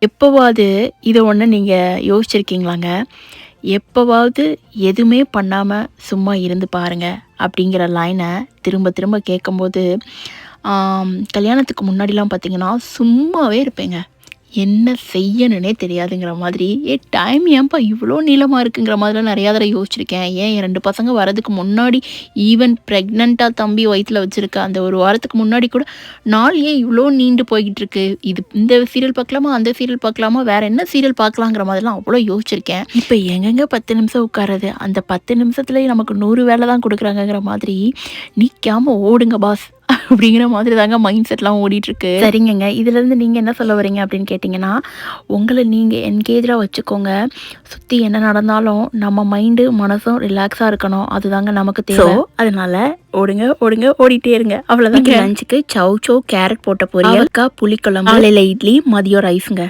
எப்போவாவது இதை ஒன்று நீங்கள் யோசிச்சிருக்கீங்களாங்க? எப்போவாவது எதுவுமே பண்ணாமல் சும்மா இருந்து பாருங்க அப்படிங்கிற லைனை திரும்ப திரும்ப கேட்கும்போது, கல்யாணத்துக்கு முன்னாடிலாம் பார்த்தீங்கன்னா சும்மாவே இருப்பேங்க. என்ன செய்யணுன்னே தெரியாதுங்கிற மாதிரி, டைம் ஏன்பா இவ்வளோ நீளமா இருக்குங்கிற மாதிரிலாம் நெறையா தடவ யோசிச்சிருக்கேன். ஏன் என் 2 பசங்க வரதுக்கு முன்னாடி, ஈவன் பிரெக்னன்ட்டா தம்பி வயித்துல வச்சிருக்க அந்த 1 வாரத்துக்கு முன்னாடி கூட, நாள் ஏன் இவ்வளோ நீண்டு போய்கிட்டு இருக்கு? இது இந்த சீரியல் பார்க்கலாமா? அந்த சீரியல் பார்க்கலாமா? வேற என்ன சீரியல் பார்க்கலாங்கிற மாதிரிலாம் அவ்வளோ யோசிச்சிருக்கேன். இப்ப எங்கங்க 10 நிமிஷம் உட்கார்றது? அந்த 10 நிமிஷத்துலயே நமக்கு 100 வேல தான் குடுக்குறாங்கங்கிற மாதிரி, நிக்காம ஓடுங்க பாஸ்! அப்படிங்கிற மாதிரி தாங்க மைண்ட் செட்லாம் ஓடிட்டுருக்கு. சரிங்கங்க. இதுலேருந்து நீங்கள் என்ன சொல்ல வரீங்க அப்படின்னு கேட்டிங்கன்னா, உங்கள நீங்கள் என்கேஜ்டா வச்சுக்கோங்க. சுற்றி என்ன நடந்தாலும் நம்ம மைண்டு, மனசும் ரிலாக்ஸாக இருக்கணும். அதுதாங்க நமக்கு தேவை. அதனால ஓடுங்க, ஓடுங்க, ஓடிட்டே இருங்க. அவ்வளோதாங்க. லஞ்சுக்கு சவ் சவ் கேரட் போட்ட பொரியல், புளிக்குழம்பு, காலையில் இட்லி, மதியம் ரைஸுங்க.